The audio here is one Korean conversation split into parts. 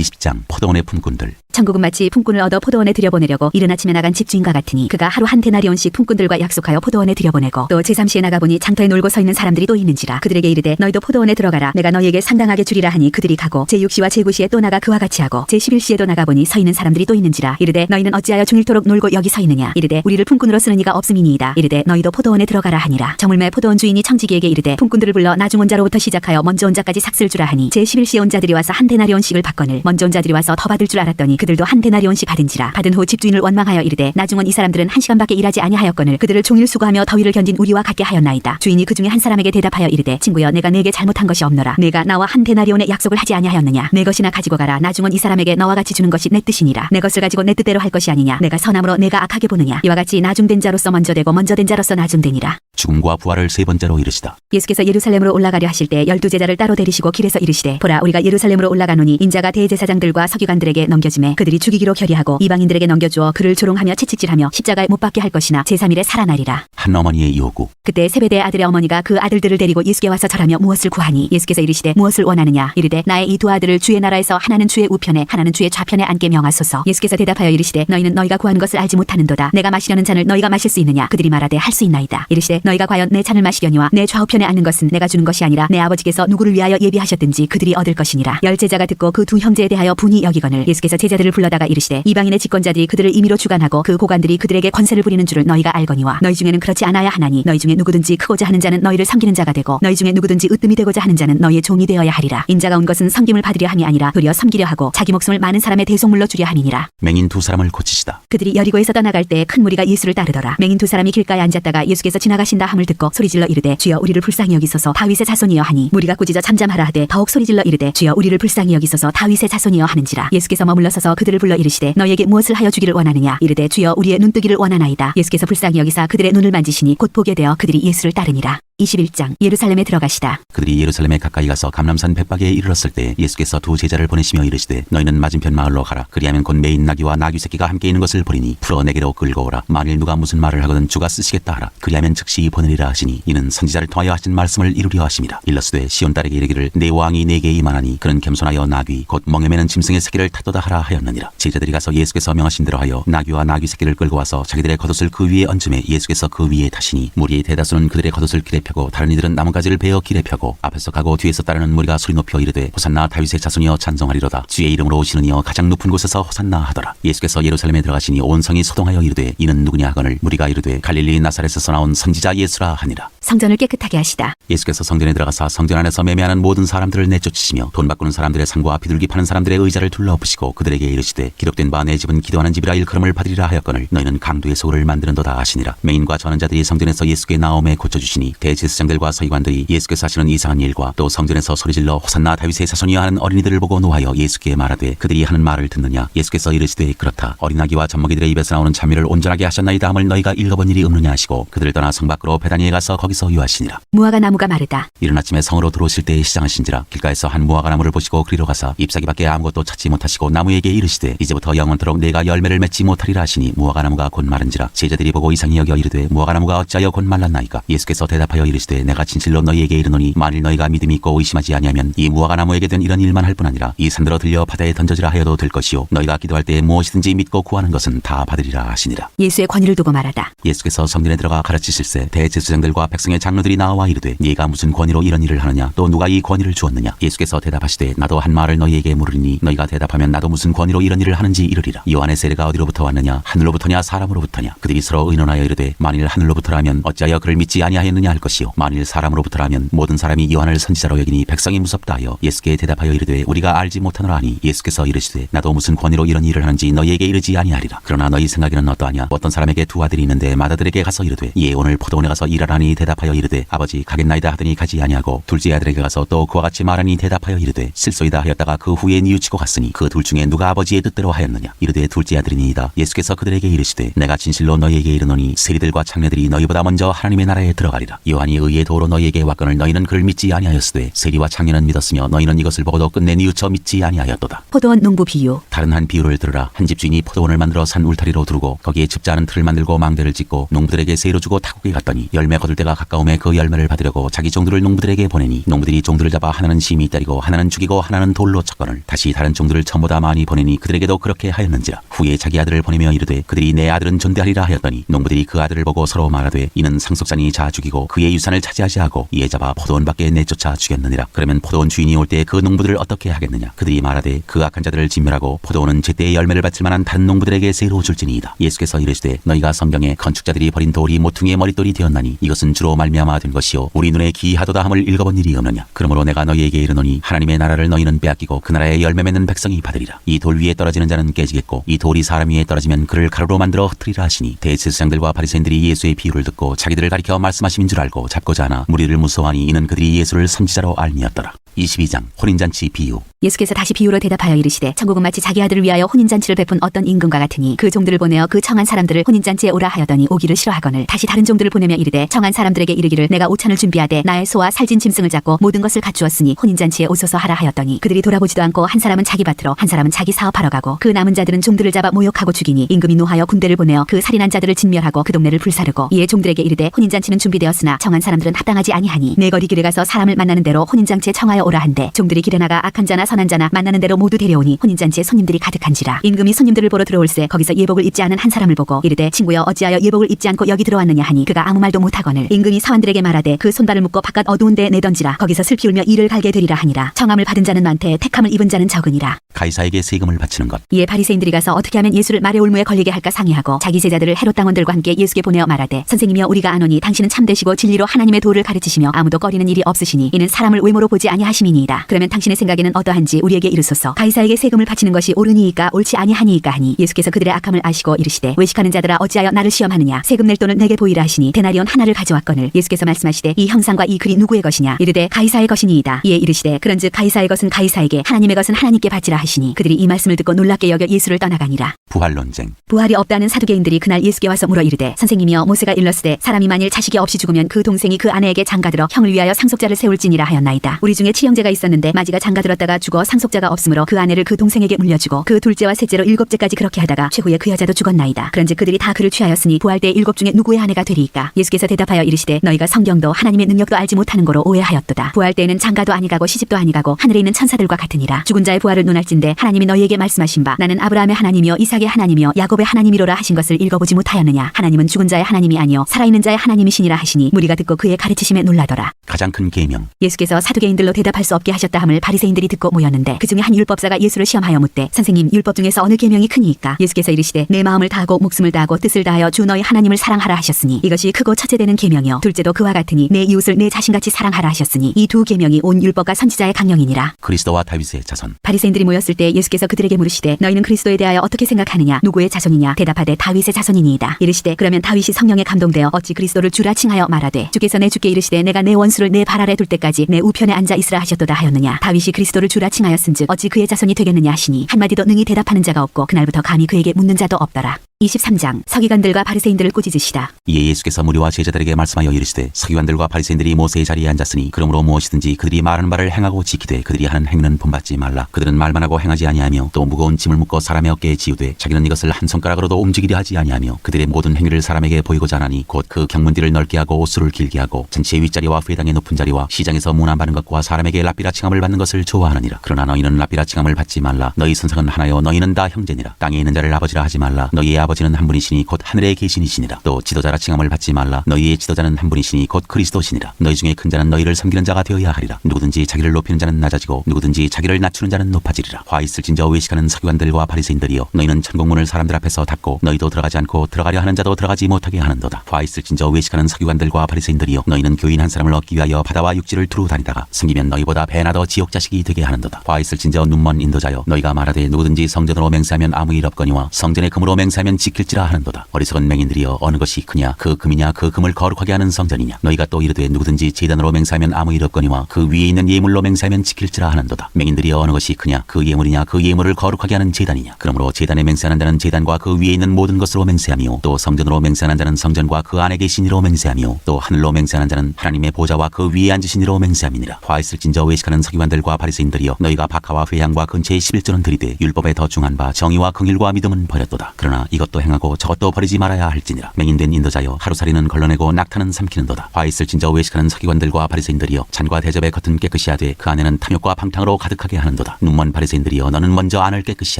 20장 포도원의 품꾼들. 천국은 마치 품꾼을 얻어 포도원에 들여보내려고 이른 아침에 나간 집주인과 같으니 그가 하루 한 데나리온씩 품꾼들과 약속하여 포도원에 들여보내고 또 제3시에 나가보니 장터에 놀고 서 있는 사람들이 또 있는지라 그들에게 이르되 너희도 포도원에 들어가라 내가 너희에게 상당하게 주리라 하니 그들이 가고 제6시와 제9시에 또 나가 그와 같이 하고 제11시에도 나가보니 서 있는 사람들이 또 있는지라 이르되 너희는 어찌하여 중일토록 놀고 여기 서 있느냐 이르되 우리를 품꾼으로 쓰는 이가 없음이니이다 이르되 너희도 포도원에 들어가라 하니라. 저물매 포도원 주인이 청지기에게 이르되 품꾼들을 불러 나중 온 자로부터 시작하여 먼저 온 자까지 삭슬 주라 하니 제11시에 온 자들이 와서 한 데나리온씩을 받거늘 먼저 온 자들이 와서 더 받을 줄 알았더니 그들도 한 데나리온씩 받은지라. 받은 후 집주인을 원망하여 이르되 나중 온 이 사람들은 1시간밖에 일하지 아니하였거늘 그들을 종일 수고하며 더위를 견딘 우리와 같게 하였나이다. 주인이 그 중에 한 사람에게 대답하여 이르되 친구여 내가 내게 잘못한 것이 없노라. 내가 나와 한 데나리온의 약속을 하지 아니하였느냐. 내 것이나 가지고 가라. 나중 온 이 사람에게 너와 같이 주는 것이 내 뜻이니라. 내 것을 가지고 내 뜻대로 할 것이 아니냐. 내가 선함으로 내가 악하게 보느냐. 이와 같이 나중된 자로서 먼저 되고 먼저 된 자로서 나중되니라. 죽음과 부활을 세 번째로 이르시다. 예수께서 예루살렘으로 올라가려 하실 때 12제자를 따로 데리시고 길에서 이르시되 보라 우리가 예루살렘으로 올라가노니 인자가 대제사장들과 서기관들에게 넘겨주매 그들이 죽이기로 결의하고 이방인들에게 넘겨주어 그를 조롱하며 채찍질하며 십자가에 못 박게 할 것이나 제3일에 살아나리라. 한 어머니의 요구. 그때 세베대의 아들의 어머니가 그 아들들을 데리고 예수께 와서 절하며 무엇을 구하니 예수께서 이르시되 무엇을 원하느냐 이르되 나의 이 두 아들을 주의 나라에서 하나는 주의 우편에 하나는 주의 좌편에 앉게 명하소서. 예수께서 대답하여 이르시되 너희는 너희가 구하는 것을 알지 못하는도다. 내가 마시려는 잔을 너희가 마실 수 있느냐. 그들이 말하되 할 수 있나이다. 이르시되 너희가 과연 내 잔을 마시려니와 내 좌우편에 앉는 것은 내가 주는 것이 아니라 내 아버지께서 누구를 위하여 예비하셨든지 그들이 얻을 것이니라. 열 제자가 듣고 그 두 형제에 대하여 분이 여기거늘 예수께서 제자들을 불러다가 이르시되 이방인의 집권자들이 그들을 임의로 주관하고 그 고관들이 그들에게 권세를 부리는 줄을 너희가 알거니와 너희 중에는 그렇지 않아야 하나니 너희 중에 누구든지 크고자 하는 자는 너희를 섬기는 자가 되고 너희 중에 누구든지 으뜸이 되고자 하는 자는 너희의 종이 되어야 하리라. 인자가 온 것은 섬김을 받으려 함이 아니라 도리어 섬기려 하고 자기 목숨을 많은 사람의 대속물로 주려 함이니라. 맹인 두 사람을 고치시다. 그들이 여리고에서 떠나갈 때 큰 무리가 예수를 따르더라. 맹인 두 사람이 길가에 앉았다가 예수께서 지나가신다 함을 듣고 소리질러 이르되 주여 우리를 불쌍히 여기소서 다윗의 자손이여 하니 무리가 꾸짖어 잠잠하라 하되 더욱 소리질러 이르되 주여 우리를 불쌍히 여기소서 다윗의 자손이여 하는지라. 예수께서 머물러 서서 그들을 불러 이르시되 너희에게 무엇을 하여 주기를 원하느냐 이르되 주여 우리의 눈뜨기를 원하나이다. 예수께서 불쌍히 여기사 그들의 눈을 만지시니 곧 보게 되어 그들이 예수를 따르니라. 21장 예루살렘에 들어가시다. 그들이 예루살렘에 가까이 가서 감람산 벳박에 이르렀을 때 예수께서 두 제자를 보내시며 이르시되 너희는 맞은편 마을로 가라. 그리하면 곧 매인 나귀와 나귀 새끼가 함께 있는 것을 보리니 풀어 내게로 끌고 오라. 만일 누가 무슨 말을 하거든 주가 쓰시겠다 하라. 그리하면 즉시 보내리라 하시니 이는 선지자를 통하여 하신 말씀을 이루려 하심이라. 일러스되 시온 딸에게 이르기를 내 왕이 내게 임하나니 그는 겸손하여 나귀 곧 멍에 매는 짐승의 새끼를 타도다 하라 하였느니라. 제자들이 가서 예수께서 명하신 대로 하여 나귀와 나귀 새끼를 끌고 와서 자기들의 겉옷을 그 위에 얹음에 예수께서 그 위에 타시니 무리의 대다수는 그들의 겉옷을 길에 펴고 다른 이들은 나뭇가지를 베어 길에 펴고 앞에서 가고 뒤에서 따르는 무리가 소리 높여 이르되 호산나 다윗의 자손이여 찬송하리로다. 주의 이름으로 오시는 이여 가장 높은 곳에서 호산나 하더라. 예수께서 예루살렘에 들어가시니 온 성이 소동하여 이르되 이는 누구냐 하거늘 무리가 이르되 갈릴리 나사렛에서 나온 선지자 예수라 하니라. 성전을 깨끗하게 하시다. 예수께서 성전에 들어가사 성전 안에서 매매하는 모든 사람들을 내쫓으시며 돈 바꾸는 사람들의 상과 비둘기 파는 사람들의 의자를 둘러엎으시고 그들에게 이르시되 기록된 바 내 집은 기도하는 집이라 일컬음을 받으리라 하였거늘 너희는 강도의 소를 만드는도다 하시니라. 맹인과 전한 자들이 성전에서 예수께 나옴에 고쳐주시니 대제사장들과 서기관들이 예수께서 하시는 이상한 일과 또 성전에서 소리질러 호산나 다윗의 자손이여 하는 어린이들을 보고 노하여 예수께 말하되 그들이 하는 말을 듣느냐. 예수께서 이르시되 그렇다. 어린아기와 젖먹이들의 입에서 나오는 찬미를 온전하게 하셨나이다 함을 너희가 읽어본 일이 없느냐 하시고 그들을 떠나 성 밖으로 베다니에 가서 거기서 유하시니라. 무화과 나무가 마르다. 이른 아침에 성으로 들어오실 때에 시장하신지라 길가에서 한 무화과 나무를 보시고 그리로 가사 잎사귀밖에 아무것도 찾지 못하시고 나무에게 이르시되 이제부터 영원토록 내가 열매를 맺지 못하리라 하시니 무화과 나무가 곧 마른지라. 제자들이 보고 이상히 여겨 이르되 무화과 나무가 어찌하여 곧 말랐나이까. 예수께서 대답하여 이르시되 내가 진실로 너희에게 이르노니 만일 너희가 믿음이 있고 의심하지 아니하면 이 무화과 나무에게 된 이런 일만 할 뿐 아니라 이 산들어 들려 바다에 던져지라 하여도 될 것이요 너희가 기도할 때에 무엇이든지 믿고 구하는 것은 다 받으리라 하시니라. 예수의 권위를 두고 말하다. 예수께서 성전에 들어가 가르치실세 대제사장들과 백성의 장로들이 나와 이르되 네가 무슨 권위로 이런 일을 하느냐. 또 누가 이 권위를 주었느냐. 예수께서 대답하시되 나도 한 말을 너희에게 물으리니 너희가 대답하면 나도 무슨 권위로 이런 일을 하는지 이르리라. 요한의 세례가 어디로부터 왔느냐. 하늘로부터냐 사람으로부터냐. 그들이 서로 의논하여 이르되 만일 하늘로부터라면 어찌하여 그를 믿지 아니하였느냐 할 것이요 만일 사람으로부터라면 모든 사람이 요한을 선지자로 여기니 백성이 무섭다 하여 예수께 대답하여 이르되 우리가 알지 못하노라 하니 예수께서 이르시되 나도 무슨 권위로 이런 일을 하는지 너희에게 이르지 아니하리라. 그러나 너희 생각에는 어떠하냐. 어떤 사람에게 두 아들이 있는데 맏아들에게 가서 이르되 예 오늘 포도원에 가서 일하라니 대답하여 이르되 아버지 가겠나이다 하더니 가지 아니하고 둘째 아들에게 가서 또 그와 같이 말하니 대답하여 이르되 실소이다 하였다가 그 후에 뉘우치고 갔으니 그 둘 중에 누가 아버지의 뜻대로 하였느냐. 이르되 둘째 아들이니이다. 예수께서 그들에게 이르시되 내가 진실로 너희에게 이르노니 세리들과 창녀들이 너희보다 먼저 하나님의 나라에 들어가리라. 요한이 요한이 의의 도로 너희에게 왔거늘 너희는 그를 믿지 아니하였으되 세리와 창녀는 믿었으며 너희는 이것을 보고도 끝내 뉘우쳐 믿지 아니하였도다. 포도원 농부 비유. 다른 한 비유를 들으라. 한 집주인이 포도원을 만들어 산 울타리로 두르고 거기에 즙자는 틀을 만들고 망대를 짓고 농부들에게 세로 주고 타국에 갔더니 열매 거둘 때가 가까움에 그 열매를 받으려고 자기 종들을 농부들에게 보내니 농부들이 종들을 잡아 하나는 심히 때리고 하나는 죽이고 하나는 돌로 쳤거늘 다시 다른 종들을 전보다 많이 보내니 그들에게도 그렇게 하였는지라. 후에 자기 아들을 보내며 이르되 그들이 내 아들은 존대하리라 하였더니 농부들이 그 아들을 보고 서로 말하되 이는 상속자니 자 죽이고 그의 유산을 차지하지 하고 이에 잡아 포도원 밖에 내쫓아 죽였느니라. 그러면 포도원 주인이 올 때 그 농부들을 어떻게 하겠느냐. 그들이 말하되 그 악한 자들을 진멸하고 포도원은 제때의 열매를 받을 만한 다른 농부들에게 새로 줄지니이다. 예수께서 이르시되 너희가 성경에 건축자들이 버린 돌이 모퉁이의 머릿돌이 되었나니 이것은 주로 말미암아 된 것이요 우리 눈에 기이하도다 함을 읽어본 일이 없느냐. 그러므로 내가 너희에게 이르노니 하나님의 나라를 너희는 빼앗기고 그 나라의 열매 맺는 백성이 받으리라. 이 돌 위에 떨어지는 자는 깨지겠고 이 돌이 사람 위에 떨어지면 그를 가루로 만들어 흩트리라 하시니 대제사장들과 바리새인들이 예수의 비유를 듣고 자기들을 가리켜 말씀하심인 줄 알고 잡고자 하나 무리를 무서워하니 이는 그들이 예수를 선지자로 알미었더라. 22장 혼인잔치 비유. 예수께서 다시 비유로 대답하여 이르시되 천국은 마치 자기 아들을 위하여 혼인잔치를 베푼 어떤 임금과 같으니 그 종들을 보내어 그 청한 사람들을 혼인잔치에 오라 하였더니 오기를 싫어하거늘 다시 다른 종들을 보내며 이르되 청한 사람들에게 이르기를 내가 오찬을 준비하되 나의 소와 살진 짐승을 잡고 모든 것을 갖추었으니 혼인잔치에 오소서 하라 하였더니 그들이 돌아보지도 않고 한 사람은 자기 밭으로 한 사람은 자기 사업하러 가고 그 남은 자들은 종들을 잡아 모욕하고 죽이니 임금이 노하여 군대를 보내어 그 살인한 자들을 진멸하고 그 동네를 불사르고 이에 종들에게 이르되 혼인잔치는 준비되었으나 청한 사람들은 합당하지 아니하니 내 거리 길에 가서 사람을 만나는 대로 혼인잔치에 청하여 오라 한대 종들이 길에 나가 악한 자나 선한 자나 만나는 대로 모두 데려오니 혼인잔치에 손님들이 가득한지라. 임금이 손님들을 보러 들어올세 거기서 예복을 입지 않은 한 사람을 보고 이르되 친구여 어찌하여 예복을 입지 않고 여기 들어왔느냐 하니 그가 아무 말도 못하거늘 임금이 사환들에게 말하되 그 손발을 묶고 바깥 어두운 데에 내던지라. 거기서 슬피 울며 이를 갈게 되리라 하니라. 청함을 받은 자는 많되 택함을 입은 자는 적으니라. 가이사에게 세금을 바치는 것. 이에 바리새인들이 가서 어떻게 하면 예수를 말의 올무에 걸리게 할까 상의하고 자기 제자들을 헤롯 당원들과 함께 예수께 보내어 말하되 선생님이여 우리가 아노니 당신은 참되시고 진리로 하나님의 도를 가르치시며 아무도 꺼리는 일이 없으시니 이는 사람을 외모로 보지 아니하심이니이다. 그러면 당신의 생각에는 어떠한지 우리에게 이르소서. 가이사에게 세금을 바치는 것이 옳으니이까 옳지 아니하니이까 하니 예수께서 그들의 악함을 아시고 이르시되 외식하는 자들아 어찌하여 나를 시험하느냐. 세금 낼 돈을 내게 보이라 하시니 데나리온 하나를 가져왔거늘 예수께서 말씀하시되 이 형상과 이 글이 누구의 것이냐. 이르되 가이사의 것이니이다. 이에 이르시되 그런즉 가이사의 것은 가이사에게 하나님의 것은 하나님께 바치라 하시니 그들이 이 말씀을 듣고 놀랍게 여겨 예수를 떠나가니라. 부활 논쟁. 부활이 없다는 사두개인들이 그날 예수께 와서 물어 이르되 선생님이여 모세가 일렀으되 사람이 만일 자식이 없이 죽으면 그 동생이 그 아내에게 장가들어 형을 위하여 상속자를 세울지니라 하였나이다. 우리 중에 친형제가 있었는데 마지가 장가들었다가 죽어 상속자가 없으므로 그 아내를 그 동생에게 물려주고 그 둘째와 셋째로 7째까지 그렇게 하다가 최후에 그 여자도 죽었나이다. 그런즉 그들이 다 그를 취하였으니 부활 때 7 중에 누구의 아내가 되리이까. 예수께서 대답하여 이르시되 너희가 성경도 하나님의 능력도 알지 못하는 거로 오해하였도다. 부활 때에는 장가도 아니가고 시집도 아니가고 하늘에 있는 천사들과 같으니라. 죽은 자의 부활을 논할진대 하나님이 너희에게 말씀하신 바 나는 아브라함의 하나님이요 이삭의 하나님이요 야곱의 하나님이로라 하신 것을 읽어보지 못하였느냐. 하나님은 죽은 자의 하나님이 아니요 살아있는 자의 하나님이시니라 하시니 무리가 듣고 그의 가르치심에 놀라더라. 가장 큰 계명. 예수께서 사두개인들로 대답할 수 없게 하셨다 함을 바리새인들이 듣고 모였는데 그 중에 한 율법사가 예수를 시험하여 묻되 선생님 율법 중에서 어느 계명이 크니이까. 예수께서 이르시되 내 마음을 다하고 목숨을 다하고 뜻을 다하여 주 너희 하나님을 사랑하라 하셨으니 이것이 크고 첫째 되는 계명이요 둘째도 그와 같으니 내 이웃을 내 자신같이 사랑하라 하셨으니 이 두 계명이 온 율법과 선지자의 강령이니라. 그리스도와 다윗의 자손. 바리새인들이 모였을 때 예수께서 그들에게 물으시되 너희는 그리스도에 대하여 어떻게 생각하느냐. 누구의 자손이냐. 대답하되 다윗의 자손이니이다. 이르시되 그러면 다윗이 성령에 감동되어 어찌 그리스도를 주라 칭하여 말하되 주께서 내 주께 이르시되 내가 내 원수를 내 발 아래 둘 때까지 내 우편에 앉아 있으라 하셨도다 하였느냐. 다윗이 그리스도를 주라 칭하였은즉 어찌 그의 자손이 되겠느냐 하시니 한마디도 능히 대답하는 자가 없고 그날부터 감히 그에게 묻는 자도 없더라. 23장 서기관들과 바리새인들을 꾸짖으시다. 이에 예수께서 무리와 제자들에게 말씀하여 이르시되 서기관들과 바리새인들이 모세의 자리에 앉았으니 그러므로 무엇이든지 그들이 말하는 바를 행하고 지키되 그들이 하는 행위는 본받지 말라. 그들은 말만 하고 행하지 아니하며 또 무거운 짐을 묶고 사람의 어깨에 지우되 자기는 이것을 한 손가락으로도 움직이려 하지 아니하며 그들의 모든 행위를 사람에게 보이고자 하나니 곧 그 경문띠를 넓게 하고 옷수를 길게 하고 전체의 윗자리와 회당의 높은 자리와 시장에서 문안받는 것과 사람에게 랍비라 칭함을 받는 것을 좋아하느니라. 그러나 너희는 랍비라 칭함을 받지 말라. 너희 선상은 하나요 너희는 다 형제니라. 땅에 있는 자를 아버지라 하지 말라. 너희의 아버지는 한 분이시니 곧 하늘에 계시니시니라. 또 지도자라 칭함을 받지 말라. 너희의 지도자는 한 분이시니 곧 그리스도시니라. 너희 중에 큰 자는 너희를 섬기는 자가 되어야 하리라. 누구든지 자기를 높이는 자는 낮아지고 누구든지 자기를 낮추는 자는 높아지리라. 화 있을진저 외식하는 서기관들과 바리새인들이여 너희는 천국문을 사람들 앞에서 닫고 너희도 들어가지 않고 들어가려 하는 자도 들어가지 못하게 하는도다. 화 있을진저 외식하는 서기관들과 바리새인들이여 너희는 교인 한 사람을 얻기 위하여 바다와 육지를 두루 다니다가 숨기면 너희보다 배나 더 지옥 자식이 되게 하는도다. 화 있을진저 눈먼 인도자여 너희가 말하되 누구든지 성전으로 맹세하면 아무 일 없거니와 성전의 금으로 맹세하면 맹세하면 지킬지라 하는도다. 어리석은 맹인들이여 어느 것이 크냐 그 금이냐 그 금을 거룩하게 하는 성전이냐. 너희가 또 이르되 누구든지 제단으로 맹세하면 아무 일 없거니와 그 위에 있는 예물로 맹세하면 지킬지라 하는도다. 맹인들이여 어느 것이 크냐 그 예물이냐 그 예물을 거룩하게 하는 제단이냐. 그러므로 제단에 맹세하는 자는 제단과 그 위에 있는 모든 것으로 맹세하며 또 성전으로 맹세하는 자는 성전과 그 안에 계신 이로 맹세하며 또 하늘로 맹세하는 자는 하나님의 보좌와 그 위에 앉으신 이로 맹세함이니라. 화 있을진저 외식하는 서기관들과 바리새인들이여 너희가 박하와 회향과 근처의 11조는 들이되 율법에 더 중한 바 정의와 긍휼과 믿음은 버렸도다. 그러나 이것도 행하고 저것도 버리지 말아야 할지니라. 맹인된 인도자여 하루살이는 걸러내고 낙타는 삼키는도다. 화 있을진저 외식하는 서기관들과 바리새인들이여 잔과 대접의 겉은 깨끗이 하되 그 안에는 탐욕과 방탕으로 가득하게 하는도다. 눈먼 바리새인들이여 너는 먼저 안을 깨끗이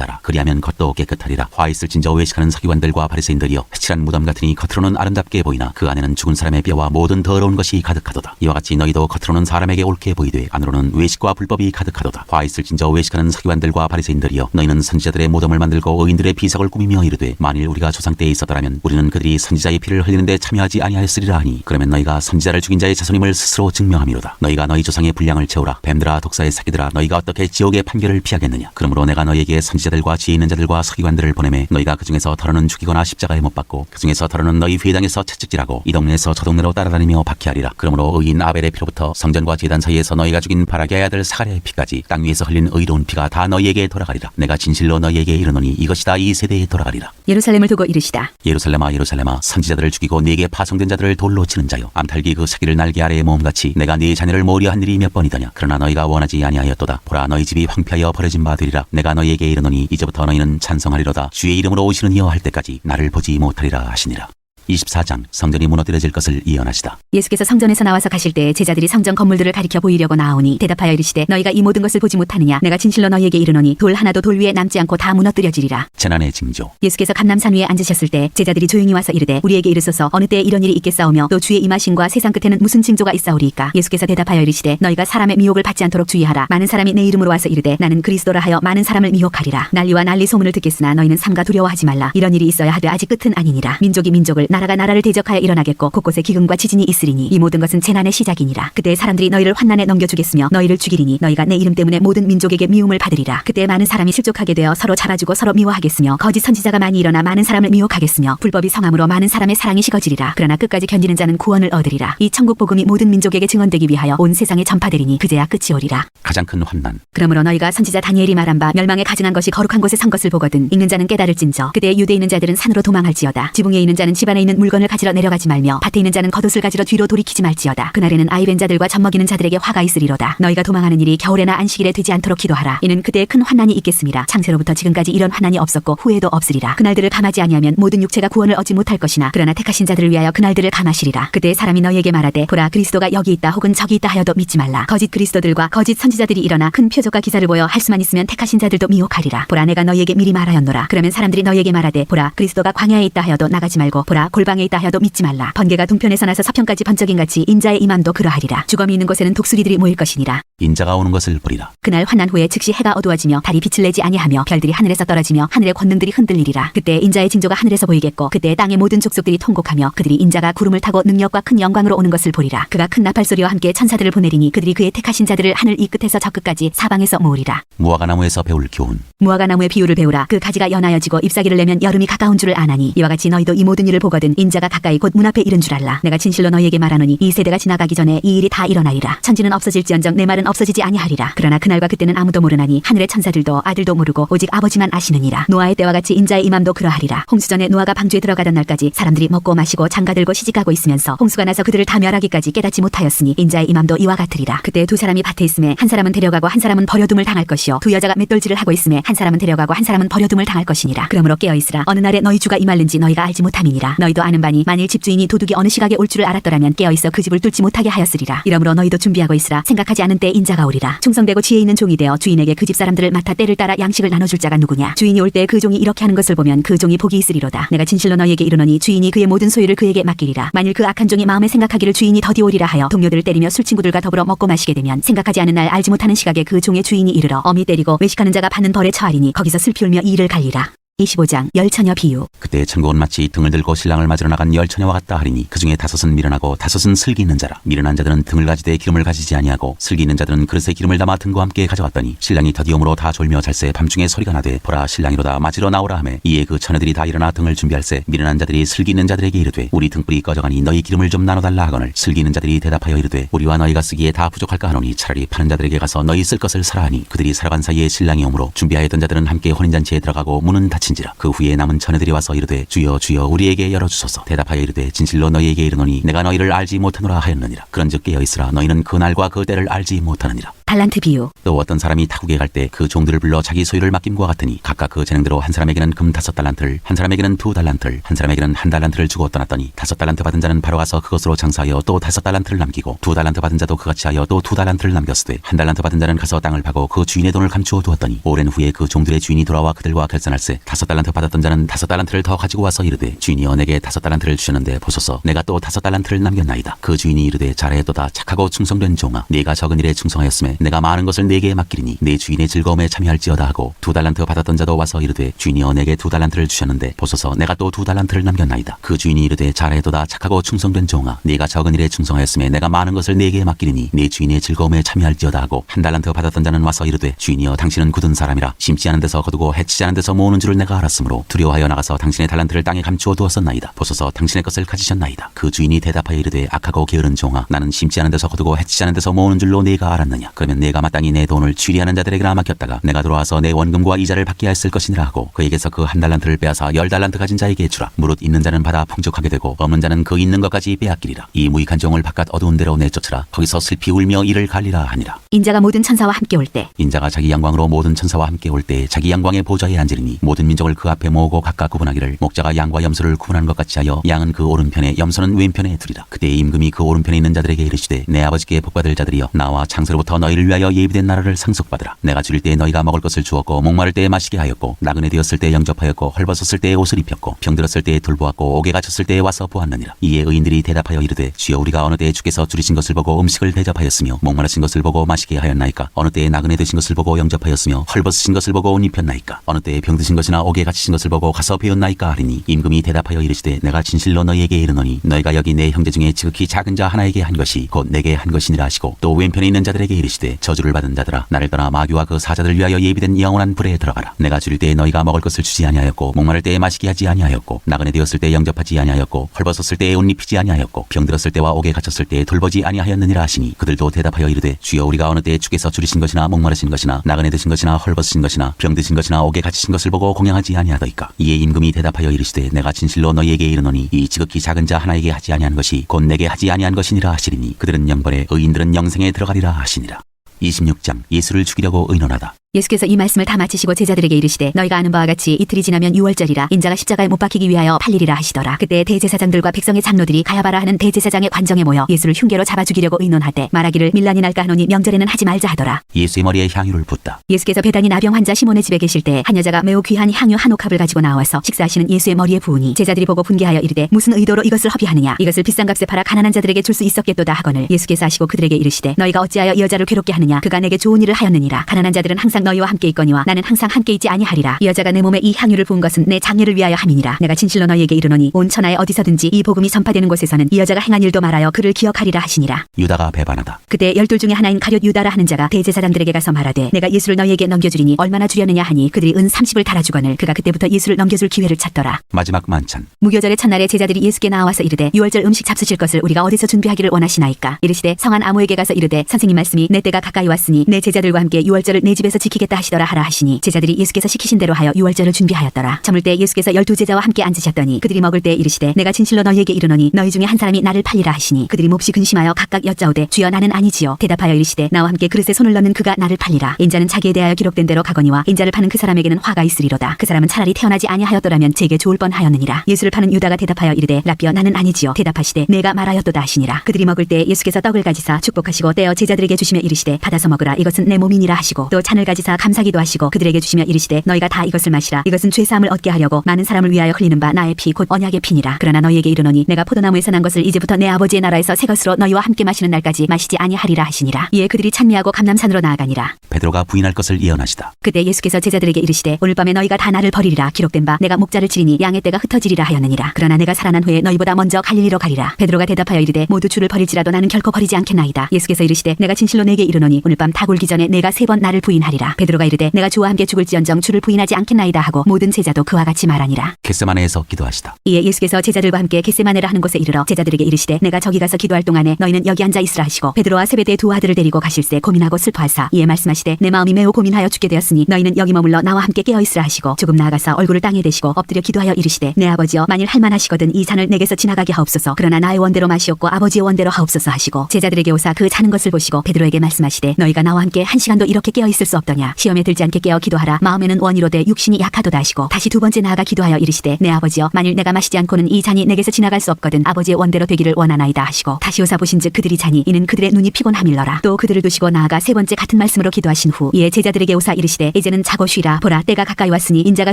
하라. 그리하면 겉도 깨끗하리라. 화 있을진저 외식하는 서기관들과 바리새인들이여 칠한 무덤 같으니 겉으로는 아름답게 보이나 그 안에는 죽은 사람의 뼈와 모든 더러운 것이 가득하도다. 이와 같이 너희도 겉으로는 사람에게 옳게 보이되 안으로는 외식과 불법이 가득하도다. 화 있을진저 외식하는 서기관들과 바리새인들이여 너희는 선지자들의 모덤을 만들고 의인들의 비석을 꾸미며 이르되 만일 우리가 조상 때에 있었더라면 우리는 그들이 선지자의 피를 흘리는데 참여하지 아니하였으리라 하니 그러면 너희가 선지자를 죽인 자의 자손임을 스스로 증명함이로다. 너희가 너희 조상의 분량을 채우라. 뱀들아 독사의 새끼들아 너희가 어떻게 지옥의 판결을 피하겠느냐. 그러므로 내가 너희에게 선지자들과 지혜 있는 자들과 서기관들을 보내매 너희가 그 중에서 더러는 죽이거나 십자가에 못 박고 그 중에서 더러는 너희 회당에서 채찍질하고 이 동네에서 저 동네로 따라다니며 박해하리라. 그러므로 의인 아벨의 피로부터 성전과 제단 사이에서 너희가 죽인 바라게의 아들 사가랴의 피까지 땅 위에서 흘린 의로운 피가 다 너희에게 돌아가리라. 내가 진실로 너희에게 이르노니 이것이다 이 세대에 돌아가리라. 예루살렘을 두고 이르시다. 예루살렘아 예루살렘아 선지자들을 죽이고 네게 파송된 자들을 돌로 치는 자여 암탉이 그 새끼를 날개 아래에 모음같이 내가 네 자녀를 모으려 한 일이 몇 번이더냐. 그러나 너희가 원하지 아니하였도다. 보라 너희 집이 황폐하여 버려진 바 되리라. 내가 너희에게 이르노니 이제부터 너희는 찬송하리로다. 주의 이름으로 오시는 이여 할 때까지 나를 보지 못하리라 하시니라. 24장 성전이 무너뜨려질 것을 예언하시다. 예수께서 성전에서 나와서 가실 때 제자들이 성전 건물들을 가리켜 보이려고 나오니 대답하여 이르시되 너희가 이 모든 것을 보지 못하느냐. 내가 진실로 너희에게 이르노니 돌 하나도 돌 위에 남지 않고 다 무너뜨려지리라. 재난의 징조. 예수께서 감람산 위에 앉으셨을 때 제자들이 조용히 와서 이르되 우리에게 이르소서 어느 때에 이런 일이 있겠사오며 또 주의 임하심과 세상 끝에는 무슨 징조가 있사오리이까. 예수께서 대답하여 이르시되 너희가 사람의 미혹을 받지 않도록 주의하라. 많은 사람이 내 이름으로 와서 이르되 나는 그리스도라 하여 많은 사람을 미혹하리라. 난리와 난리 소문을 듣겠으나 너희는 삼가 두려워하지 말라. 이런 일이 있어야 하되 아직 끝은 아니니라. 민족이 민족을 나라가 나라를 대적하여 일어나겠고 곳곳에 기근과 지진이 있으리니 이 모든 것은 재난의 시작이니라. 그때 사람들이 너희를 환난에 넘겨주겠으며 너희를 죽이리니 너희가 내 이름 때문에 모든 민족에게 미움을 받으리라. 그때 많은 사람이 실족하게 되어 서로 잡아주고 서로 미워하겠으며 거짓 선지자가 많이 일어나 많은 사람을 미혹하겠으며 불법이 성함으로 많은 사람의 사랑이 식어지리라. 그러나 끝까지 견디는 자는 구원을 얻으리라. 이 천국 복음이 모든 민족에게 증언되기 위하여 온 세상에 전파되리니 그제야 끝이 오리라. 가장 큰 환난. 그러므로 너희가 선지자 다니엘이 말한 바 멸망에 가증한 것이 거룩한 곳에 선 것을 보거든 읽는 자는 깨달을진저. 그때 유대에 있는 자들은 산으로 도망할지어다. 지붕에 있는 자는 집안에 있는 물건을 가지러 내려가지 말며 밭에 있는 자는 겉옷을 가지러 뒤로 돌이키지 말지어다. 그날에는 아이벤 자들과 젖먹이는 자들에게 화가 있으리로다. 너희가 도망하는 일이 겨울에나 안식일에 되지 않도록 기도하라. 이는 그때에 큰 환난이 있겠음이라. 창세로부터 지금까지 이런 환난이 없었고 후에도 없으리라. 그날들을 감하지 아니하면 모든 육체가 구원을 얻지 못할 것이나 그러나 택하신 자들을 위하여 그날들을 감하시리라. 그때 사람이 너희에게 말하되 보라 그리스도가 여기 있다 혹은 저기 있다 하여도 믿지 말라. 거짓 그리스도들과 거짓 선지자들이 일어나 큰 표적과 기사를 보여 할 수만 있으면 택하신 자들도 미혹하리라. 보라 내가 너희에게 미리 말하였노라. 그러면 사람들이 너희에게 말하되 보라 그리스도가 광야에 있다 하여도 나가지 말고 보라 골방에 있다 하여도 믿지 말라. 번개가 동편에서 나서 서편까지 번쩍인 같이 인자의 임함도 그러하리라. 주검이 있는 곳에는 독수리들이 모일 것이니라. 인자가 오는 것을 보리라. 그날 환난 후에 즉시 해가 어두워지며 달이 빛을 내지 아니하며 별들이 하늘에서 떨어지며 하늘의 권능들이 흔들리리라. 그때 인자의 징조가 하늘에서 보이겠고 그때 땅의 모든 족속들이 통곡하며 그들이 인자가 구름을 타고 능력과 큰 영광으로 오는 것을 보리라. 그가 큰 나팔 소리와 함께 천사들을 보내리니 그들이 그의 택하신 자들을 하늘 이 끝에서 저 끝까지 사방에서 모으리라. 무화과 나무에서 배울 교훈. 무화과 나무의 비유를 배우라. 그 가지가 연하여지고 잎사귀를 내면 여름이 가까운 줄을 아나니 이와 같이 너희도 이 모든 일을 보거든 인자가 가까이 곧 문 앞에 이른 줄 알라. 내가 진실로 너희에게 말하노니 이 세대가 지나가기 전에 이 일이 다 일어나리라. 천지는 없어질지언정 내 말은 없어지지 아니하리라. 그러나 그날과 그때는 아무도 모르나니 하늘의 천사들도 아들도 모르고 오직 아버지만 아시느니라. 노아의 때와 같이 인자의 임함도 그러하리라. 홍수전에 노아가 방주에 들어가던 날까지 사람들이 먹고 마시고 장가들고 시집가고 있으면서 홍수가 나서 그들을 다 멸하기까지 깨닫지 못하였으니 인자의 임함도 이와 같으리라. 그때 두 사람이 밭에 있음에 한 사람은 데려가고 한 사람은 버려둠을 당할 것이요 두 여자가 맷돌질을 하고 있음에 한 사람은 데려가고 한 사람은 버려둠을 당할 것이니라. 그러므로 깨어있으라. 어느 날에 너희 주가 임할는지 너희가 알지 못함이니라. 너희도 아는 바니 만일 집주인이 도둑이 어느 시각에 올 줄을 알았더라면 깨어있어 그 집을 뚫지 못하게 하였으리라. 이러므로 너희도 준비하고 있으라. 생각하지 않은 때 인자가 오리라. 충성되고 지혜 있는 종이 되어 주인에게 그 집 사람들을 맡아 때를 따라 양식을 나눠줄 자가 누구냐. 주인이 올 때 그 종이 이렇게 하는 것을 보면 그 종이 복이 있으리로다. 내가 진실로 너희에게 이르노니 주인이 그의 모든 소유를 그에게 맡기리라. 만일 그 악한 종이 마음에 생각하기를 주인이 더디 오리라 하여 동료들을 때리며 술 친구들과 더불어 먹고 마시게 되면 생각하지 않은 날 알지 못하는 시각에 그 종의 주인이 이르러 어미 때리고 외식하는 자가 받는 벌에 처하리니 거기서 슬피 울며 이를 갈리라. 25장 열처녀 비유. 그때 천국은 마치 등을 들고 신랑을 맞으러 나간 열처녀와 같다 하리니 그 중에 5은 미련하고 5은 슬기 있는 자라. 미련한 자들은 등을 가지되 기름을 가지지 아니하고 슬기 있는 자들은 그릇에 기름을 담아 등과 함께 가져왔더니 신랑이 더디움으로 다 졸며 잘새 밤중에 소리가 나되 보라 신랑이로다 맞으러 나오라 하매 이에 그 처녀들이 다 일어나 등을 준비할새 미련한 자들이 슬기 있는 자들에게 이르되 우리 등불이 꺼져가니 너희 기름을 좀 나눠달라 하거늘 슬기 있는 자들이 대답하여 이르되 우리와 너희가 쓰기에 다 부족할까 하노니 차라리 파는 자들에게 가서 너희 쓸 것을 사라 하니 그들이 살아간 사이에 신랑이 오므로 준비하였던 자들은 함께 혼인잔치에 들어가고 문은 닫힌지라. 그 후에 남은 처녀들이 와서 이르되 주여 주여 우리에게 열어주소서. 대답하여 이르되 진실로 너희에게 이르노니 내가 너희를 알지 못하노라 하였느니라. 그런즉 깨어있으라 너희는 그 날과 그 때를 알지 못하느니라. 달란트 비유. 또 어떤 사람이 타국에 갈 때 그 종들을 불러 자기 소유를 맡김과 같으니 각각 그 재능대로 한 사람에게는 금 5달란트를 한 사람에게는 2달란트를 한 사람에게는 1달란트를 주고 떠났더니 5달란트 받은 자는 바로 가서 그것으로 장사하여 또 5달란트를 남기고 2달란트 받은 자도 그같이 하여 또 2달란트를 남겼으되 1달란트 받은 자는 가서 땅을 파고 그 주인의 돈을 감추어 두었더니 오랜 후에 그 종들의 주인이 돌아와 그들과 결산할세 5달란트 받았던 자는 5달란트를 더 가지고 와서 이르되 주인이여 내게 5달란트를 주셨는데 보소서 내가 또 5달란트를 남겼나이다. 그 주인이 이르되 잘하였도다 착하고 충성된 종아 네가 적은 일에 충성하였음에 내가 많은 것을 네게 맡기리니 내 주인의 즐거움에 참여할지어다 하고 2달란트 받았던 자도 와서 이르되 주인이여 내게 2달란트를 주셨는데 보소서 내가 또 2달란트를 남겼나이다. 그 주인이 이르되 잘하였도다 착하고 충성된 종아 네가 적은 일에 충성하였음에 내가 많은 것을 네게 맡기리니 내 주인의 즐거움에 참여할지어다 하고 1달란트 받았던 자는 와서 이르되 주인이여 당신은 굳은 사람이라 심지 않은 데서 거두고 해치지 않은 데서 모으는 줄을 내가 알았으므로 두려워하여 나가서 당신의 달란트를 땅에 감추어 두었었나이다. 보소서 당신의 것을 가지셨나이다. 그 주인이 대답하여 이르되 악하고 게으른 종아 나는 심지 않은 데서 거두고 해치지 않은 데서 모으는 줄로 네가 알았느냐. 그러면 내가 마땅히 내 돈을 취리하는 자들에게나 맡겼다가 내가 돌아와서 내 원금과 이자를 받게 했을 것이니라 하고 그에게서 그 1달란트를 빼앗아 10달란트 가진 자에게 주라. 무릇 있는 자는 받아 풍족하게 되고 없는 자는 그 있는 것까지 빼앗기리라. 이 무익한 종을 바깥 어두운 데로 내쫓으라. 거기서 슬피 울며 이를 갈리라 하니라. 인자가 모든 천사와 함께 올 때. 인자가 자기 영광으로 모든 천사와 함께 올 때 자기 영광의 보좌에 앉으리니 모든 민족을 그 앞에 모으고 각각 구분하기를 목자가 양과 염소를 구분하는 것 같이 하여 양은 그 오른편에 염소는 왼편에 두리라. 그때 임금이 그 오른편에 있는 자들에게 이르시되 내 아버지께 복받을 자들이여 나와 창세로부터 너희를 위하여 예비된 나라를 상속받으라. 내가 줄일 때 너희가 먹을 것을 주었고 목마를 때 마시게 하였고 나그네 되었을 때 영접하였고 헐벗었을 때 옷을 입혔고 병들었을 때 돌보았고 옥에 갇혔을 때 와서 보았느니라. 이에 의인들이 대답하여 이르되 주여 우리가 어느 때에 주께서 줄이신 것을 보고 음식을 대접하였으며 목마르신 것을 보고 마시게 하였나이까. 어느 때에 나그네 되신 것을 보고 영접하였으며 헐벗으신 것을 보고 옷 입혔나이까. 어느 때에 병드신 것이나 옥에 갇히신 것을 보고 가서 배웠나이까 하리니 임금이 대답하여 이르시되 내가 진실로 너희에게 이르노니 너희가 여기 내 형제 중에 지극히 작은 자 하나에게 한 것이 곧 내게 한 것이니라 하시고 또 왼편에 있는 자들에게 이르시되 저주를 받은 자들아 나를 떠나 마귀와 그 사자들 위하여 예비된 영원한 불에 들어가라. 내가 줄일 때에 너희가 먹을 것을 주지 아니하였고 목마를 때에 마시게 하지 아니하였고 나그네 되었을 때 영접하지 아니하였고 헐벗었을 때에 옷 입히지 아니하였고 병들었을 때와 옥에 갇혔을 때에 돌보지 아니하였느니라 하시니 그들도 대답하여 이르되 주여 우리가 어느 때에 주께서 줄이신 것이나 목마르신 것이나 나그네 되신 것이나 헐벗으신 것이나 병드신 것이나 옥에 갇히신 것을 보고 공양하지 아니하더이까. 이에 임금이 대답하여 이르시되 내가 진실로 너희에게 이르노니 이 지극히 작은 자 하나에게 하지 아니한 것이 곧 내게 하지 아니한 것이니라 하시리니 그들은 영벌에 의인들은 영생에 들어가리라 하시니라. 26장 예수를 죽이려고 의논하다. 예수께서 이 말씀을 다 마치시고 제자들에게 이르시되 너희가 아는 바와 같이 이틀이 지나면 유월절이라 인자가 십자가에 못 박히기 위하여 팔리리라 하시더라. 그때 대제사장들과 백성의 장로들이 가야바라 하는 대제사장의 관정에 모여 예수를 흉계로 잡아 죽이려고 의논하되 말하기를 밀란이 날까 하노니 명절에는 하지 말자 하더라. 예수의 머리에 향유를 붓다. 예수께서 베다니 나병 환자 시몬의 집에 계실 때 한 여자가 매우 귀한 향유 한 옥합을 가지고 나와서 식사하시는 예수의 머리에 부으니 제자들이 보고 분개하여 이르되 무슨 의도로 이것을 허비하느냐. 이것을 비싼 값에 팔아 가난한 자들에게 줄 수 있었겠도다 하거늘 예수께서 하시고 그들에게 이르시되 너희가 어찌하여 이 여자를 괴롭게 하느냐. 그가 내게 좋은 일을 하였느니라. 가난한 자들은 항상 너희와 함께 있거니와 나는 항상 함께 있지 아니하리라. 이 여자가 내 몸에 이 향유를 부은 것은 내 장례를 위하여 함이니라. 내가 진실로 너희에게 이르노니 온 천하에 어디서든지 이 복음이 전파되는 곳에서는 이 여자가 행한 일도 말하여 그를 기억하리라 하시니라. 유다가 배반하다. 그때 12 중에 하나인 가룟 유다라 하는 자가 대제사장들에게 가서 말하되 내가 예수를 너희에게 넘겨주리니 얼마나 주려느냐 하니 그들이 은 30을 달아주거늘 그가 그때부터 예수를 넘겨줄 기회를 찾더라. 마지막 만찬. 무교절의 첫날에 제자들이 예수께 나와서 이르되 유월절 음식 잡수실 것을 우리가 어디서 준비하기를 원하시나이까. 이르시되 성한 아무에게 가서 이르되 선생님 말씀이 내 때가 가까이 왔으니 내 제자들과 함께 유월절을 내 집에서 지키겠다 하시더라 하라 하시니 제자들이 예수께서 시키신 대로 하여 유월절을 준비하였더라. 저물 때 예수께서 12 제자와 함께 앉으셨더니 그들이 먹을 때 이르시되 내가 진실로 너희에게 이르노니 너희 중에 한 사람이 나를 팔리라 하시니 그들이 몹시 근심하여 각각 여짜오되 주여 나는 아니지요. 대답하여 이르시되 나와 함께 그릇에 손을 넣는 그가 나를 팔리라. 인자는 자기에 대하여 기록된 대로 가거니와 인자를 파는 그 사람에게는 화가 있으리로다. 그 사람은 차라리 태어나지 아니하였더라면 제게 좋을 뻔하였느니라. 예수를 파는 유다가 대답하여 이르되 라비여 나는 아니지요. 대답하시되 내가 말하였도다 하시니라. 그들이 먹을 때 예수께서 떡을 가지사 축복하시고 떼어 제자들에게 주시며 이르시되 받아서 먹으라. 이것은 내 몸이니라 하시고 또 잔을 가지사 기뻐하지사 감사기도 하시고 그들에게 주시며 이르시되 너희가 다 이것을 마시라. 이것은 죄사함을 얻게 하려고 많은 사람을 위하여 흘리는 바 나의 피 곧 언약의 피니라. 그러나 너희에게 이르노니 내가 포도나무에서 난 것을 이제부터 내 아버지의 나라에서 새 것으로 너희와 함께 마시는 날까지 마시지 아니하리라 하시니라. 이에 그들이 찬미하고 감람산으로 나아가니라. 베드로가 부인할 것을 예언하시다. 그때 예수께서 제자들에게 이르시되 오늘 밤에 너희가 다 나를 버리리라. 기록된 바 내가 목자를 치리니 양의 떼가 흩어지리라 하였느니라. 그러나 내가 살아난 후에 너희보다 먼저 갈릴리로 가리라. 베드로가 대답하여 이르되 모두 주를 버릴지라도 나는 결코 버리지 않겠나이다. 예수께서 이르시되 내가 진실로 내게 이르노니 오늘 밤 다 굴기 전에 내가 3번 나를 부인하리라. 베드로가 이르되 내가 주와 함께 죽을지언정 주를 부인하지 않겠나이다 하고 모든 제자도 그와 같이 말하니라. 겟세마네에서 기도하시다. 이에 예수께서 제자들과 함께 겟세마네라 하는 곳에 이르러 제자들에게 이르시되 내가 저기 가서 기도할 동안에 너희는 여기 앉아 있으라 하시고 베드로와 세베대의 두 아들을 데리고 가실새 고민하고 슬퍼하사 이에 말씀하시되 내 마음이 매우 고민하여 죽게 되었으니 너희는 여기 머물러 나와 함께 깨어 있으라 하시고 조금 나아가서 얼굴을 땅에 대시고 엎드려 기도하여 이르시되 내 아버지여 만일 할만하시거든 이 잔을 내게서 지나가게 하옵소서. 그러나 나의 원대로 마시옵고 아버지의 원대로 하옵소서 하시고 제자들에게 오사 그 자는 것을 보시고 베드로에게 말씀하시되 너희가 나와 함께 1시간도 이렇게 깨어 있을 수 없더냐. 시험에 들지 않게 깨어 기도하라. 마음에는 원이로되 육신이 약하도다 하시고 다시 두 번째 나아가 기도하여 이르시되 내 아버지여 만일 내가 마시지 않고는 이 잔이 내게서 지나갈 수 없거든 아버지의 원대로 되기를 원하나이다 하시고 다시 오사 보신즉 그들이 자니 이는 그들의 눈이 피곤함일러라. 또 그들을 두시고 나아가 세 번째 같은 말씀으로 기도하신 후 이에 제자들에게 오사 이르시되 이제는 자고 쉬라. 보라 때가 가까이 왔으니 인자가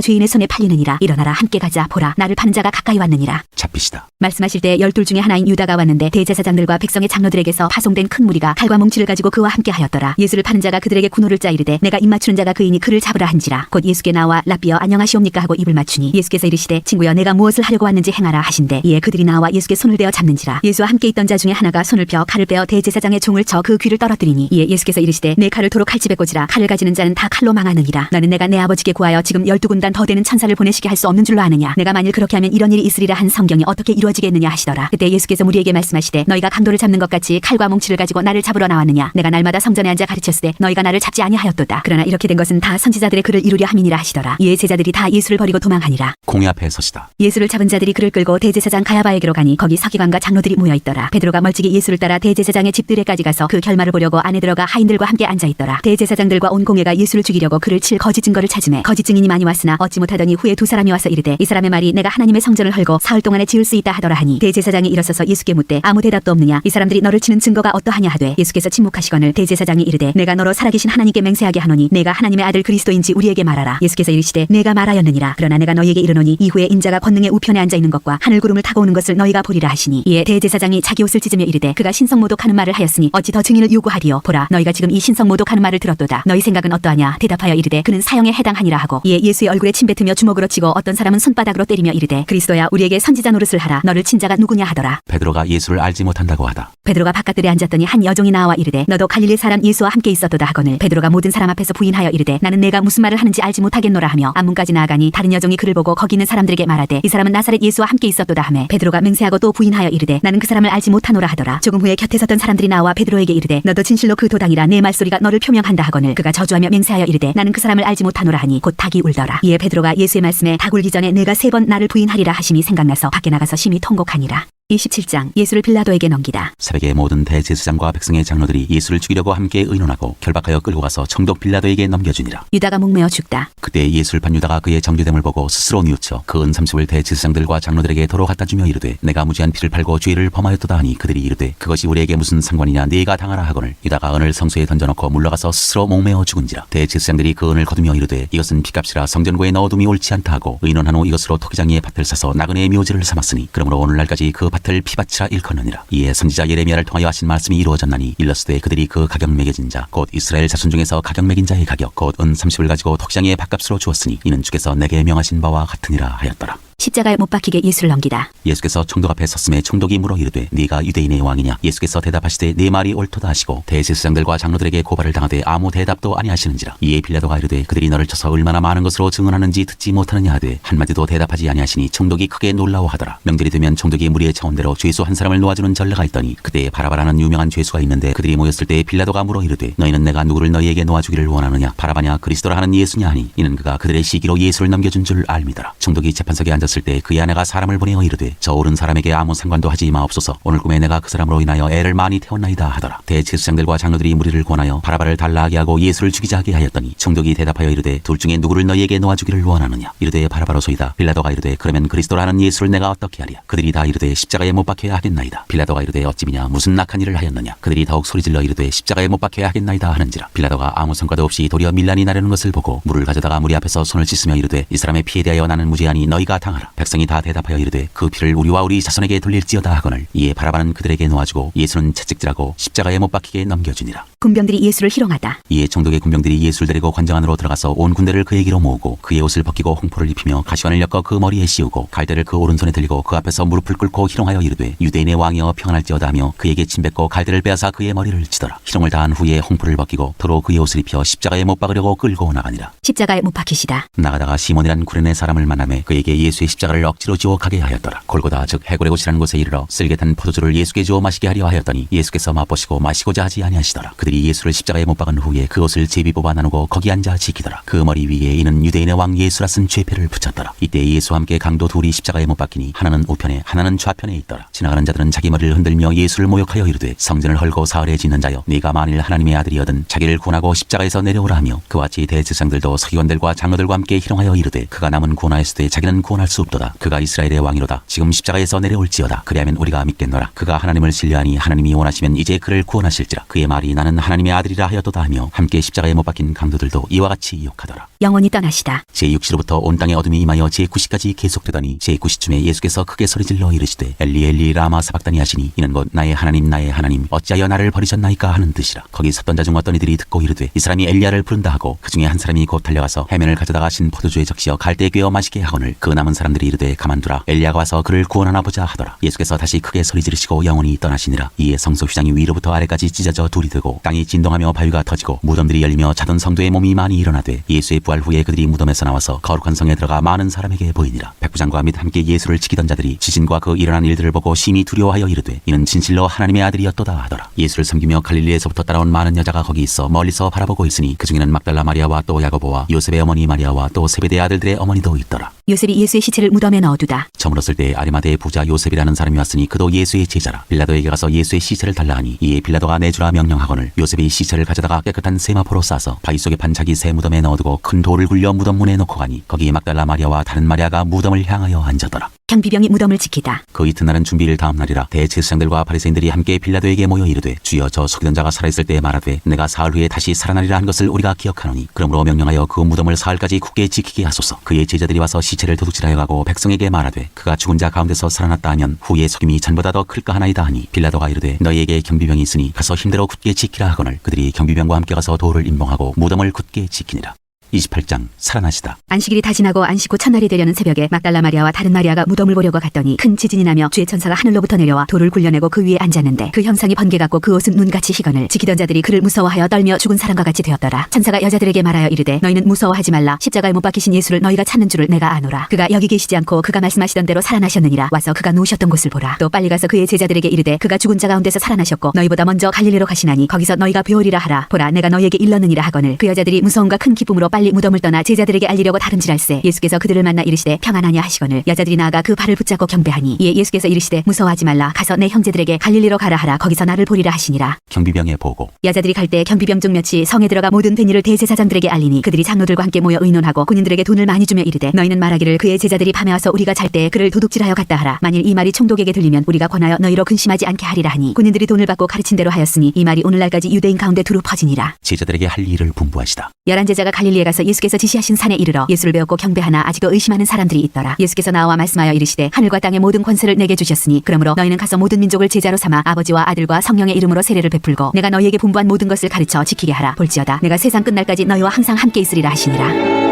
죄인의 손에 팔리느니라. 일어나라 함께 가자. 보라 나를 파는 자가 가까이 왔느니라. 잡히시다. 말씀하실 때 12 중에 하나인 유다가 왔는데 대제사장들과 백성의 장로들에게서 파송된 큰 무리가 칼과 뭉치를 가지고 그와 함께 하였더라. 예수를 파는 자가 그들에게 군호를 짜 이르되 내가 입 맞추는 자가 그이니 그를 잡으라 한지라. 곧 예수께 나와 랍비여 안녕하시옵니까 하고 입을 맞추니 예수께서 이르시되 친구여 내가 무엇을 하려고 왔는지 행하라 하신대. 이에 그들이 나와 예수께 손을 대어 잡는지라. 예수와 함께 있던 자 중에 하나가 손을 펴 칼을 빼어 대제사장의 종을 쳐 그 귀를 떨어뜨리니 이에 예수께서 이르시되 내 칼을 도로 칼집에 꽂으라. 칼을 가지는 자는 다 칼로 망하느니라. 너는 내가 내 아버지께 구하여 지금 12군단 더 되는 천사를 보내시게 할 수 없는 줄로 아느냐. 내가 만일 그렇게 하면 이런 일이 있으리라 한 성경이 어떻게 이루어지겠느냐 하시더라. 그때 예수께서 무리에게 말씀하시되 너희가 강도를 잡는 것 같이 칼과 뭉치를 가지고 나를 잡으러 나왔느냐. 내가 날마다 성전에 앉아 가르쳤으되 너희가 나를 잡지 아니하였도다. 그러나 이렇게 된 것은 다 선지자들의 글을 이루려 함이니라 하시더라. 이에 제자들이 다 예수를 버리고 도망하니라. 공회 앞에 서시다. 예수를 잡은 자들이 그를 끌고 대제사장 가야바에게로 가니 거기 서기관과 장로들이 모여 있더라. 베드로가 멀찍이 예수를 따라 대제사장의 집들에까지 가서 그 결말을 보려고 안에 들어가 하인들과 함께 앉아 있더라. 대제사장들과 온 공회가 예수를 죽이려고 그를 칠 거짓 증거를 찾으매 거짓 증인이 많이 왔으나 얻지 못하더니 후에 두 사람이 와서 이르되 이 사람의 말이 내가 하나님의 성전을 헐고 사흘 동안에 지을 수 있다 하더라 하니 대제사장이 일어서서 예수께 묻되 아무 대답도 없느냐. 이 사람들이 너를 치는 증거가 어떠하냐 하되 예수께서 침묵하시거늘 대제사장이 이르되 내가 너로 살아계신 하나님께 맹세하게 하노니 내가 하나님의 아들 그리스도인지 우리에게 말하라. 예수께서 이르시되 내가 말하였느니라. 그러나 내가 너희에게 이르노니 이후에 인자가 권능의 우편에 앉아 있는 것과 하늘 구름을 타고 오는 것을 너희가 보리라 하시니 이에 대제사장이 자기 옷을 찢으며 이르되 그가 신성모독하는 말을 하였으니 어찌 더 증인을 요구하리요. 보라 너희가 지금 이 신성모독하는 말을 들었도다. 너희 생각은 어떠하냐. 대답하여 이르되 그는 사형에 해당하니라 하고 이에 예수의 얼굴에 침 뱉으며 주먹으로 치고 어떤 사람은 손바닥으로 때리며 이르되 그리스도야 우리에게 선지자 노릇을 하라. 너를 친 자가 누구냐 하더라. 베드로가 예수를 알지 못한다고 하다. 베드로가 바깥들에 앉았더니 한 여종이 나와 이르되 너도 갈릴리 사람 예수와 함께 있었도다 하거늘 베드로가 모든 사람 앞에서 부인하여 이르되 나는 내가 무슨 말을 하는지 알지 못하겠노라 하며 앞문까지 나아가니 다른 여종이 그를 보고 거기 있는 사람들에게 말하되 이 사람은 나사렛 예수와 함께 있었도다 하매 베드로가 맹세하고 또 부인하여 이르되 나는 그 사람을 알지 못하노라 하더라. 조금 후에 곁에 섰던 사람들이 나와 베드로에게 이르되 너도 진실로 그 도당이라 내 말소리가 너를 표명한다 하거늘 그가 저주하며 맹세하여 이르되 나는 그 사람을 알지 못하노라 하니 곧 닭이 울더라. 이에 베드로가 예수의 말씀에 닭 울기 전에 내가 3번 나를 부인하리라 하심이 생각나서 밖에 나가서 심히 통곡하니라. 27장 예수를 빌라도에게 넘기다. 새벽에 모든 대제사장과 백성의 장로들이 예수를 죽이려고 함께 의논하고 결박하여 끌고 가서 총독 빌라도에게 넘겨주니라. 유다가 목매어 죽다. 그때 예수를 판 유다가 그의 정죄됨을 보고 스스로 뉘우쳐 그 은 30을 대제사장들과 장로들에게 도로 갖다 주며 이르되 내가 무지한 피를 팔고 죄를 범하였도다 하니 그들이 이르되 그것이 우리에게 무슨 상관이냐 네가 당하라 하거늘 유다가 은을 성소에 던져놓고 물러가서 스스로 목매어 죽은지라. 대제사장들이 그 은을 거두며 이르되 이것은 피값이라 성전고에 넣어둠이 옳지 않다 하고 의논한 후 이것으로 토기장이의 밭을 사서 나그네의 묘지를 삼았으니 그러므로 오늘날까지 그 밭을 피밭이라 일컫느니라. 이에 선지자 예레미야를 통하여 하신 말씀이 이루어졌나니 일러스되 그들이 그 가격 매겨진 자 곧 이스라엘 자손 중에서 가격 매긴 자의 가격 곧 은 30을 가지고 토기장이의 밭값으로 주었으니 이는 주께서 내게 명하신 바와 같으니라 하였더라. 십자가에 못 박히게 예수를 넘기다. 예수께서 총독 앞에 섰음에 총독이 물어 이르되 네가 유대인의 왕이냐. 예수께서 대답하시되 네 말이 옳도다 하시고 대제사장들과 장로들에게 고발을 당하되 아무 대답도 아니하시는지라. 이에 빌라도가 이르되 그들이 너를 쳐서 얼마나 많은 것으로 증언하는지 듣지 못하느냐 하되 한마디도 대답하지 아니하시니 총독이 크게 놀라워하더라. 명절이 되면 총독이 무리의 차원대로 죄수 한 사람을 놓아주는 전례가 있더니 그때 바라바라는 유명한 죄수가 있는데 그들이 모였을 때 빌라도가 물어 이르되 너희는 내가 누구를 너희에게 놓아주기를 원하느냐 바라바냐 그리스도라 하는 예수냐 하니 이는 그가 그들의 시기로 예수를 넘겨준 줄 알미더라. 총독이 재판석에 앉아서 들었을 때 그의 아내가 사람을 보내어 이르되 저 오른 사람에게 아무 상관도 하지 마옵소서. 오늘 꿈에 내가 그 사람으로 인하여 애를 많이 태웠나이다 하더라. 대제사장들과 장로들이 무리를 권하여 바라바를 달라하게 하고 예수를 죽이자 하게 하였더니 총독이 대답하여 이르되 둘 중에 누구를 너희에게 놓아주기를 원하느냐. 이르되 바라바로소이다. 빌라도가 이르되 그러면 그리스도라는 예수를 내가 어떻게 하랴. 그들이 다 이르되 십자가에 못 박혀야 하겠나이다. 빌라도가 이르되 어찌미냐 무슨 악한 일을 하였느냐. 그들이 더욱 소리질러 이르되 십자가에 못 박혀야 하겠나이다 하는지라. 빌라도가 아무 성과도 없이 도리어 밀란이 나려는 것을 보고 물을 가져다가 무리 앞에서 손을 씻으며 이르되 이 사람의 피에 대하여 나는 무죄하니 너희가 당하라. 백성이 다 대답하여 이르되 그 피를 우리와 우리 자손에게 돌릴지어다 하거늘 이에 바라바는 그들에게 놓아주고 예수는 채찍질하고 십자가에 못 박히게 넘겨주니라. 군병들이 예수를 희롱하다. 이에 총독의 군병들이 예수를 데리고 관장 안으로 들어가서 온 군대를 그에게로 모으고 그의 옷을 벗기고 홍포를 입히며 가시관을 엮어 그 머리에 씌우고 갈대를 그 오른손에 들리고 그 앞에서 무릎을 꿇고 희롱하여 이르되 유대인의 왕이여 평안할지어다 하며 그에게 침뱉고 갈대를 빼앗아 그의 머리를 치더라. 희롱을 다한 후에 홍포를 벗기고 도로 그의 옷을 입혀 십자가에 못 박으려고 끌고 나가니라. 십자가에 못 박히시다. 나가다가 시몬이란 구레네 사람을 만나매 그에게 예수의 십자가를 억지로 지워 가게 하였더라. 골고다 즉 해골의 곳이라는 곳에 이르러 쓸개 탄 포도주를 예수께 주어 마시게 하려 하였더니 예수께서 맛보시고 마시고자 하지 아니하시더라. 그들이 예수를 십자가에 못 박은 후에 그 옷을 제비 뽑아 나누고 거기 앉아 지키더라. 그 머리 위에 이는 유대인의 왕 예수라 쓴 죄패를 붙였더라. 이때 예수와 함께 강도 둘이 십자가에 못 박히니 하나는 우편에 하나는 좌편에 있더라. 지나가는 자들은 자기 머리를 흔들며 예수를 모욕하여 이르되 성전을 헐고 사흘에 짓는 자여 네가 만일 하나님의 아들이여든 자기를 구원하고 십자가에서 내려오라 하며 그와 같이 대제사장들도 서기관들과 장로들과 함께 희롱하여 이르되 그가 남은 구원하였으되 자기는 구원할 수 없도다. 그가 이스라엘의 왕이로다. 지금 십자가에서 내려올지어다. 그리하면 우리가 믿겠노라. 그가 하나님을 신뢰하니 하나님이 원하시면 이제 그를 구원하실지라. 그의 말이 나는 하나님의 아들이라 하였도다 하며 함께 십자가에 못 박힌 강도들도 이와 같이 욕하더라. 영원히 떠나시다. 제6시로부터 온 땅에 어둠이 임하여 제9시까지 계속되더니 제9시쯤에 예수께서 크게 소리질러 이르시되 엘리 엘리 라마 사박다니 하시니 이는 곧 나의 하나님 어찌하여 나를 버리셨나이까 하는 뜻이라. 거기 섰던 자 중 어떤 이들이 듣고 이르되 이 사람이 엘리야를 부른다 하고 그 중에 한 사람이 곧 달려가서 해면을 가져다가 신 포도주에 적시어 갈대에 꿰어 마시게 하거늘 그 남은 사람들이 이르되 가만두라 엘리야가 와서 그를 구원하나 보자 하더라. 예수께서 다시 크게 소리 지르시고 영원히 떠나시니라. 이에 성소 휘장이 위로부터 아래까지 찢어져 둘이 되고 땅이 진동하며 바위가 터지고 무덤들이 열리며 자던 성도의 몸이 많이 일어나되 예수의 부활 후에 그들이 무덤에서 나와서 거룩한 성에 들어가 많은 사람에게 보이니라. 백부장과 및 함께 예수를 지키던 자들이 지진과 그 일어난 일들을 보고 심히 두려워하여 이르되 이는 진실로 하나님의 아들이었도다 하더라. 예수를 섬기며 갈릴리에서부터 따라온 많은 여자가 거기 있어 멀리서 바라보고 있으니 그 중에는 막달라 마리아와 또 야고보와 요셉의 어머니 마리아와 또 세베대 아들들의 어머니도 있더라. 요셉이 예수의 시체를 무덤에 넣어두다. 저물었을 때 아리마대의 부자 요셉이라는 사람이 왔으니 그도 예수의 제자라. 빌라도에게 가서 예수의 시체를 달라 하니 이에 빌라도가 내주라 명령하거늘 요셉이 시체를 가져다가 깨끗한 세마포로 싸서 바위 속에 판 자기 새 무덤에 넣어두고 큰 돌을 굴려 무덤 문에 놓고 가니 거기 막달라 마리아와 다른 마리아가 무덤을 향하여 앉았더라. 경비병이 무덤을 지키다. 그 이튿날은 준비일 다음 날이라. 대제사장들과 바리새인들이 함께 빌라도에게 모여 이르되 주여 저 속이던 자가 살아있을 때 말하되 내가 사흘 후에 다시 살아나리라 한 것을 우리가 기억하노니 그러므로 명령하여 그 무덤을 사흘까지 굳게 지키게 하소서. 그의 제자들이 와서 시체를 도둑질하여 가고 백성에게 말하되 그가 죽은 자 가운데서 살아났다 하면 후에 속임이 전보다 더 클까 하나이다 하니 빌라도가 이르되 너희에게 경비병이 있으니 가서 힘대로 굳게 지키라 하거늘 그들이 경비병과 함께 가서 돌을 임봉하고 무덤을 굳게 지키니라. 28장 살아나시다. 안식일이 다 지나고 안식 후 첫날이 되려는 새벽에 막달라 마리아와 다른 마리아가 무덤을 보려고 갔더니 큰 지진이 나며 주의 천사가 하늘로부터 내려와 돌을 굴려내고 그 위에 앉았는데 그 형상이 번개 같고 그 옷은 눈같이 희거늘 지키던 자들이 그를 무서워하여 떨며 죽은 사람과 같이 되었더라. 천사가 여자들에게 말하여 이르되 너희는 무서워하지 말라. 십자가에 못 박히신 예수를 너희가 찾는 줄을 내가 아노라. 그가 여기 계시지 않고 그가 말씀하시던 대로 살아나셨느니라. 와서 그가 누우셨던 곳을 보라. 또 빨리 가서 그의 제자들에게 이르되 그가 죽은 자 가운데서 살아나셨고 너희보다 먼저 갈릴리로 가시나니 거기서 너희가 배우리라 하라. 보라 내가 너희에게 일렀느니라 하거늘 그 여자들이 무서움과 큰 기쁨으로 빨리 무덤을 떠나 제자들에게 알리려고 다름질할세. 예수께서 그들을 만나 이르시되 평안하냐 하시거늘 여자들이 나아가 그 발을 붙잡고 경배하니 이에 예수께서 이르시되 무서워하지 말라. 가서 내 형제들에게 갈릴리로 가라 하라. 거기서 나를 보리라 하시니라. 경비병의 보고. 여자들이 갈 때 경비병 중 몇이 성에 들어가 모든 된 일을 대제사장들에게 알리니 그들이 장로들과 함께 모여 의논하고 군인들에게 돈을 많이 주며 이르되 너희는 말하기를 그의 제자들이 밤에 와서 우리가 잘 때 그를 도둑질하여 갔다 하라. 만일 이 말이 총독에게 들리면 우리가 권하여 너희로 근심하지 않게 하리라 하니 군인들이 돈을 받고 가르친 대로 하였으니 이 말이 오늘날까지 유대인 가운데 두루 퍼지니라. 제자들에게 할 일을 분부하시다. 11제자가 갈릴리에 가서 예수께서 지시하신 산에 이르러 예수를 배웠고 경배하나 아직도 의심하는 사람들이 있더라. 예수께서 나와 말씀하여 이르시되 하늘과 땅의 모든 권세를 내게 주셨으니 그러므로 너희는 가서 모든 민족을 제자로 삼아 아버지와 아들과 성령의 이름으로 세례를 베풀고 내가 너희에게 분부한 모든 것을 가르쳐 지키게 하라. 볼지어다 내가 세상 끝날까지 너희와 항상 함께 있으리라 하시니라.